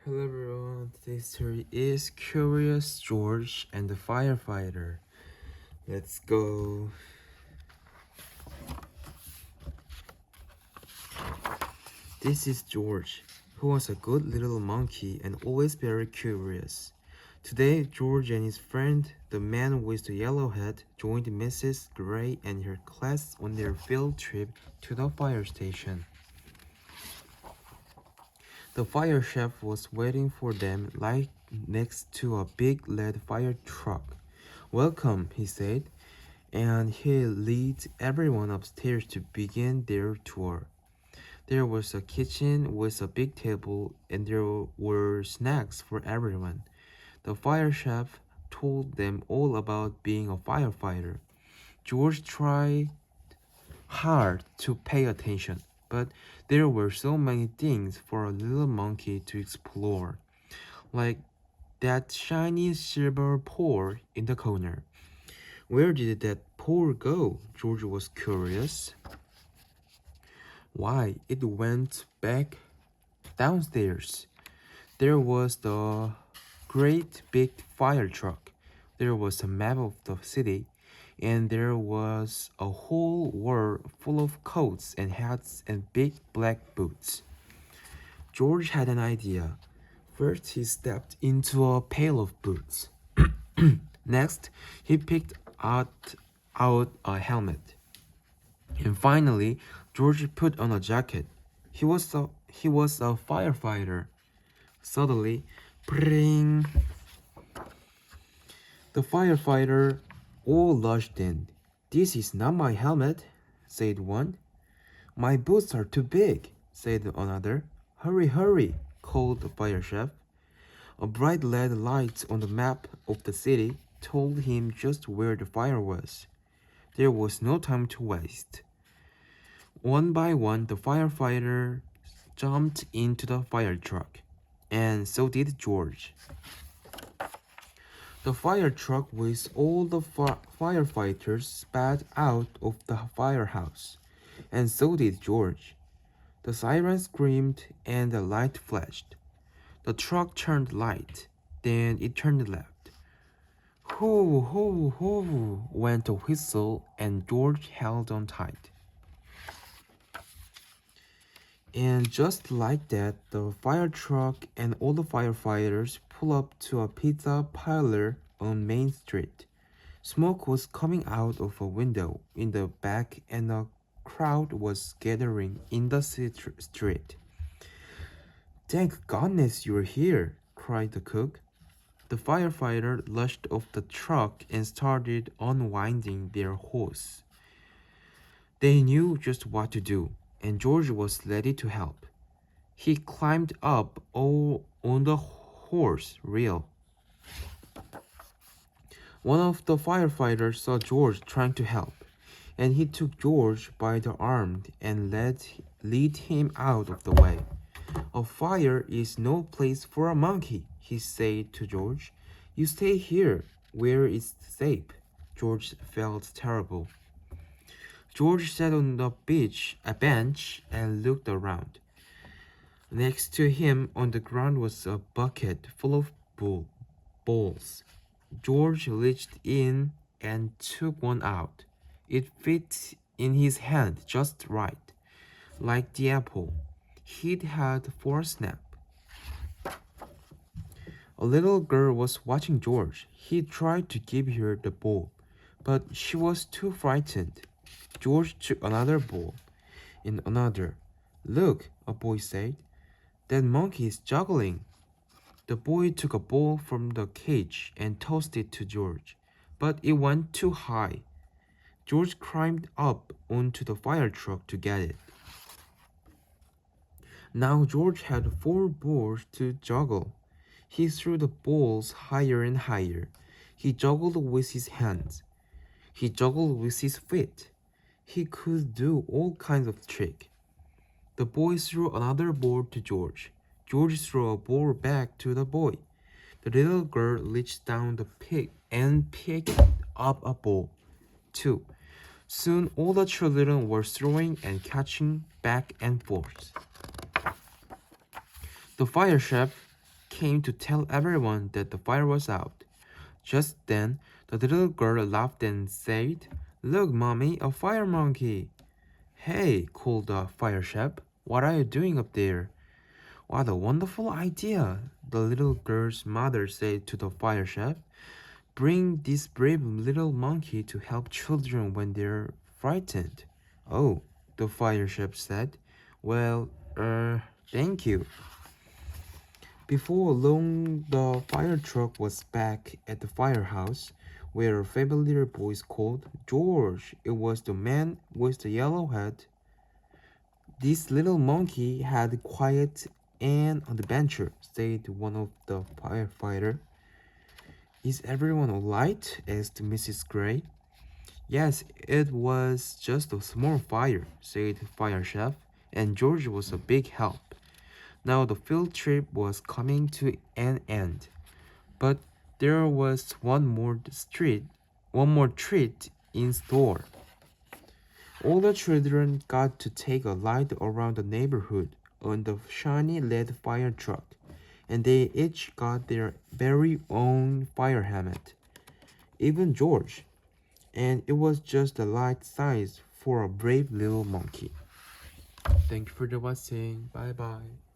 Hello everyone, today's story is Curious George and the Firefighter. Let's go. This is George, who was a good little monkey and always very curious. Today, George and his friend, the man with the yellow hat, joined Mrs. Gray and her class on their field trip to the fire station. The fire chef was waiting for them right next to a big lead fire truck. "Welcome," he said, and he led everyone upstairs to begin their tour. There was a kitchen with a big table, and there were snacks for everyone. The fire chef told them all about being a firefighter. George tried hard to pay attention, but there were so many things for a little monkey to explore, like that shiny silver pole in the corner. Where did that pole go? George was curious. Why, it went back downstairs. There was the great big fire truck. There was a map of the city, and there was a whole wall full of coats and hats and big black boots. George had an idea. First, he stepped into a pail of boots. Next, he picked out a helmet. And finally, George put on a jacket. He was a firefighter. Suddenly, pring! The firefighter all rushed in. "This is not my helmet," said one. "My boots are too big," said another. "Hurry, hurry," called the fire chef. A bright red light on the map of the city told him just where the fire was. There was no time to waste. One by one, the firefighters jumped into the fire truck, and so did George. The fire truck with all the firefighters sped out of the firehouse, and so did George. The siren screamed and the light flashed. The truck turned right, then it turned left. "Hoo, hoo, hoo," went a whistle, and George held on tight. And just like that, the fire truck and all the firefighters pull up to a pizza parlor on Main Street. Smoke was coming out of a window in the back, and a crowd was gathering in the street. "Thank goodness you're here," cried the cook. The firefighter rushed off the truck and started unwinding their hose. They knew just what to do, and George was ready to help. He climbed up on the horse reel. One of the firefighters saw George trying to help, and he took George by the arm and led him out of the way. "A fire is no place for a monkey," he said to George. "You stay here, where it's safe." George felt terrible. George sat on a bench, and looked around. Next to him on the ground was a bucket full of balls. George reached in and took one out. It fit in his hand just right, like the apple he'd had for a snap. A little girl was watching George. He tried to give her the ball, but she was too frightened. George took another ball, and another. "Look," a boy said, "that monkey is juggling." The boy took a ball from the cage and tossed it to George, but it went too high. George climbed up onto the fire truck to get it. Now George had 4 balls to juggle. He threw the balls higher and higher. He juggled with his hands. He juggled with his feet. He could do all kinds of tricks. The boy threw another ball to George. George threw a ball back to the boy. The little girl reached down the pig and picked up a ball, too. Soon all the children were throwing and catching back and forth. The fire chef came to tell everyone that the fire was out. Just then, the little girl laughed and said, "Look, Mommy, a fire monkey." "Hey," called the fire chef, "what are you doing up there?" "What a wonderful idea," the little girl's mother said to the fire chef. "Bring this brave little monkey to help children when they're frightened." "Oh," the fire chef said. "Well, thank you." Before long, the fire truck was back at the firehouse, where a familiar voice called, "George!" It was the man with the yellow hat. "This little monkey had quite an adventure," said one of the firefighters. "Is everyone all right?" asked Mrs. Gray. "Yes, it was just a small fire," said the fire chef, "and George was a big help." Now the field trip was coming to an end, but there was one more treat in store. All the children got to take a ride around the neighborhood on the shiny red fire truck, and they each got their very own fire helmet, even George, and it was just the right size for a brave little monkey. Thank you for the watching. Bye bye.